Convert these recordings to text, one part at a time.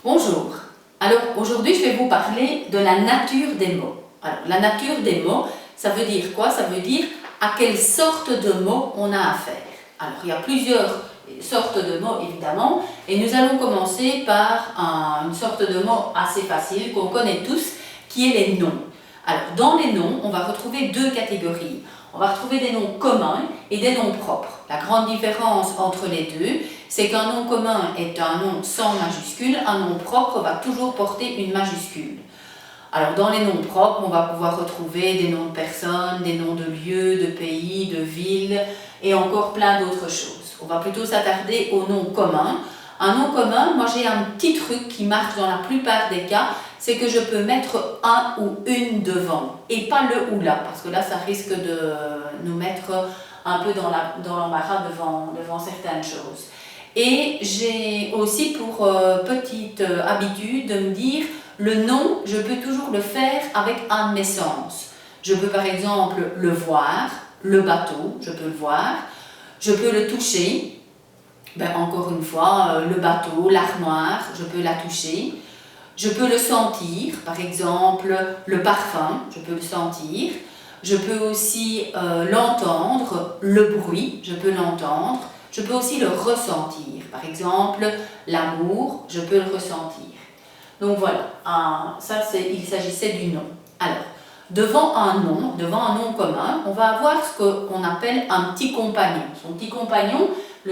Bonjour, alors aujourd'hui je vais vous parler de la nature des mots. Alors la nature des mots, ça veut dire quoi? Ça veut dire à quelle sorte de mots on a affaire. Alors il y a plusieurs sortes de mots évidemment et nous allons commencer par une sorte de mot assez facile qu'on connaît tous qui est les noms. Alors dans les noms on va retrouver deux catégories. On va retrouver des noms communs et des noms propres. La grande différence entre les deux, c'est qu'un nom commun est un nom sans majuscule, un nom propre va toujours porter une majuscule. Alors dans les noms propres, on va pouvoir retrouver des noms de personnes, des noms de lieux, de pays, de villes et encore plein d'autres choses. On va plutôt s'attarder aux noms communs. Un nom commun, moi j'ai un petit truc qui marche dans la plupart des cas, c'est que je peux mettre un ou une devant et pas le ou la, parce que là ça risque de nous mettre un peu dans l'embarras devant certaines choses. Et j'ai aussi pour petite habitude de me dire, le nom, je peux toujours le faire avec un de mes sens. Je peux par exemple le voir, le bateau, je peux le voir, je peux le toucher, encore une fois, le bateau, l'armoire, je peux la toucher. Je peux le sentir, par exemple le parfum, je peux le sentir. Je peux aussi l'entendre, le bruit, je peux l'entendre. Je peux aussi le ressentir, par exemple l'amour, je peux le ressentir. Donc voilà, il s'agissait du nom. Alors, devant un nom commun, on va avoir ce qu'on appelle un petit compagnon. Son petit compagnon,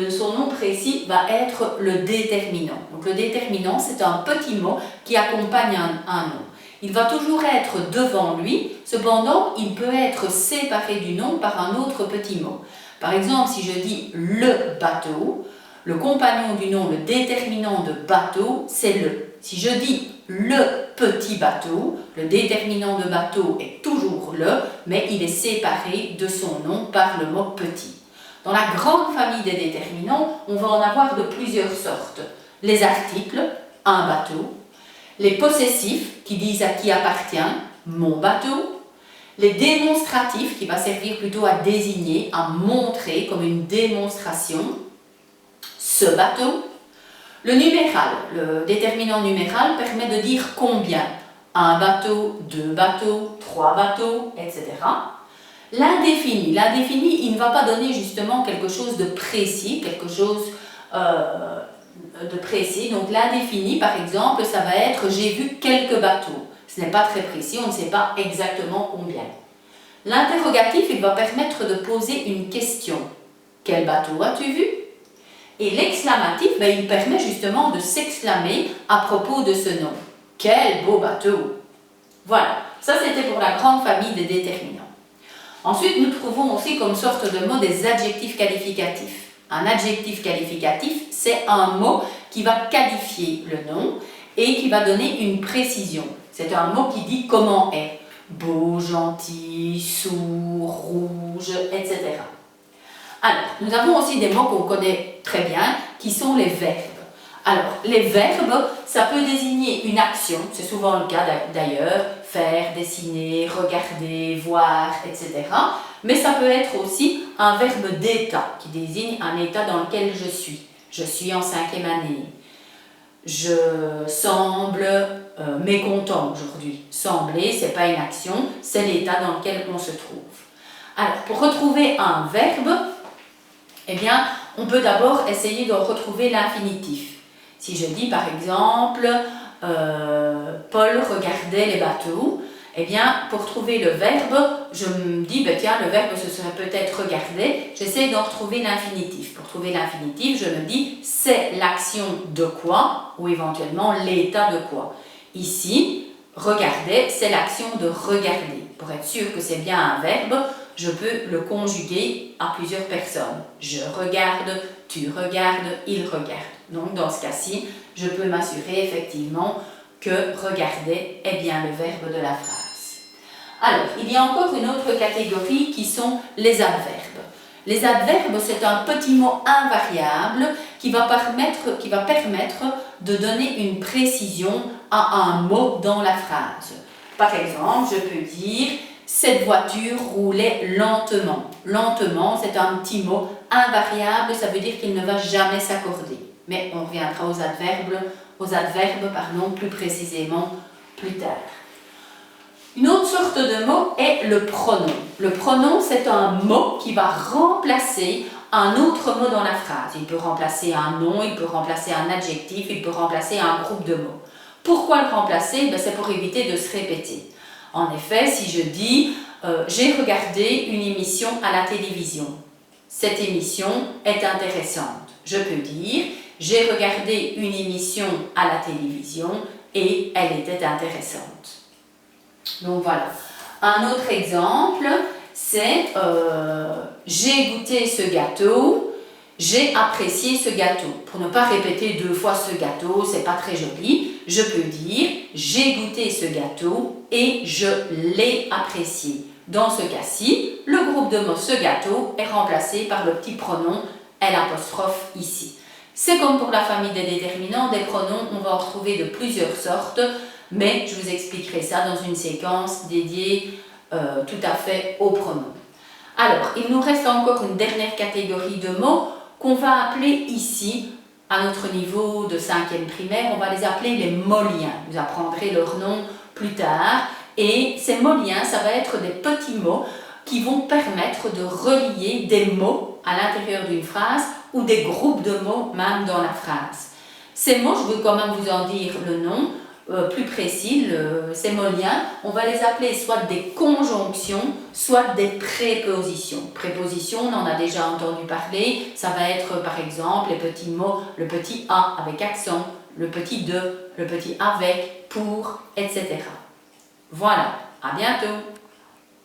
son nom précis va être le déterminant. Donc le déterminant, c'est un petit mot qui accompagne un nom. Il va toujours être devant lui, cependant, il peut être séparé du nom par un autre petit mot. Par exemple, si je dis le bateau, le compagnon du nom, le déterminant de bateau, c'est le. Si je dis le petit bateau, le déterminant de bateau est toujours le, mais il est séparé de son nom par le mot petit. Dans la grande famille des déterminants, on va en avoir de plusieurs sortes. Les articles, un bateau. Les possessifs, qui disent à qui appartient, mon bateau. Les démonstratifs, qui va servir plutôt à désigner, à montrer comme une démonstration, ce bateau. Le numéral, le déterminant numéral permet de dire combien. Un bateau, deux bateaux, trois bateaux, etc. L'indéfini, il ne va pas donner justement quelque chose de précis, de précis. Donc l'indéfini, par exemple, ça va être j'ai vu quelques bateaux. Ce n'est pas très précis, on ne sait pas exactement combien. L'interrogatif, il va permettre de poser une question. Quel bateau as-tu vu? Et l'exclamatif, il permet justement de s'exclamer à propos de ce nom. Quel beau bateau! Voilà, ça c'était pour la grande famille des déterminants. Ensuite, nous trouvons aussi comme sorte de mot des adjectifs qualificatifs. Un adjectif qualificatif, c'est un mot qui va qualifier le nom et qui va donner une précision. C'est un mot qui dit comment est. Beau, gentil, sourd, rouge, etc. Alors, nous avons aussi des mots qu'on connaît très bien, qui sont les verbes. Alors, les verbes, ça peut désigner une action, c'est souvent le cas d'ailleurs, faire, dessiner, regarder, voir, etc. Mais ça peut être aussi un verbe d'état, qui désigne un état dans lequel je suis. Je suis en 5e année. Je semble mécontent aujourd'hui. Sembler, ce n'est pas une action, c'est l'état dans lequel on se trouve. Alors, pour retrouver un verbe, on peut d'abord essayer de retrouver l'infinitif. Si je dis par exemple, Paul regardait les bateaux, pour trouver le verbe, je me dis, le verbe ce serait peut-être regarder, j'essaie d'en retrouver l'infinitif. Pour trouver l'infinitif, je me dis, c'est l'action de quoi, ou éventuellement l'état de quoi. Ici, regarder, c'est l'action de regarder. Pour être sûr que c'est bien un verbe, je peux le conjuguer à plusieurs personnes. Je regarde, tu regardes, il regarde. Donc dans ce cas-ci, je peux m'assurer effectivement que regarder est bien le verbe de la phrase. Alors, il y a encore une autre catégorie qui sont les adverbes. Les adverbes, c'est un petit mot invariable qui va permettre de donner une précision à un mot dans la phrase. Par exemple, je peux dire « cette voiture roulait lentement ». Lentement, c'est un petit mot invariable, ça veut dire qu'il ne va jamais s'accorder. Mais on reviendra aux adverbes plus précisément plus tard. Une autre sorte de mot est le pronom. Le pronom, c'est un mot qui va remplacer un autre mot dans la phrase. Il peut remplacer un nom, il peut remplacer un adjectif, il peut remplacer un groupe de mots. Pourquoi le remplacer? C'est pour éviter de se répéter. En effet, si je dis j'ai regardé une émission à la télévision. Cette émission est intéressante. Je peux dire j'ai regardé une émission à la télévision et elle était intéressante. Donc voilà. Un autre exemple, c'est j'ai goûté ce gâteau, j'ai apprécié ce gâteau. Pour ne pas répéter 2 fois ce gâteau, c'est pas très joli, je peux dire j'ai goûté ce gâteau et je l'ai apprécié. Dans ce cas-ci, le groupe de mots ce gâteau est remplacé par le petit pronom L' ici. C'est comme pour la famille des déterminants, des pronoms, on va en retrouver de plusieurs sortes, mais je vous expliquerai ça dans une séquence dédiée tout à fait aux pronoms. Alors, il nous reste encore une dernière catégorie de mots qu'on va appeler ici, à notre niveau de 5e primaire, on va les appeler les mots liens. Vous apprendrez leur nom plus tard. Et ces mots liens, ça va être des petits mots qui vont permettre de relier des mots à l'intérieur d'une phrase ou des groupes de mots même dans la phrase. Ces mots, je veux quand même vous en dire le nom plus précis, ces mots liens, on va les appeler soit des conjonctions, soit des prépositions. Prépositions, on en a déjà entendu parler, ça va être par exemple les petits mots, le petit a avec accent, le petit de, le petit avec, pour, etc. Voilà, à bientôt!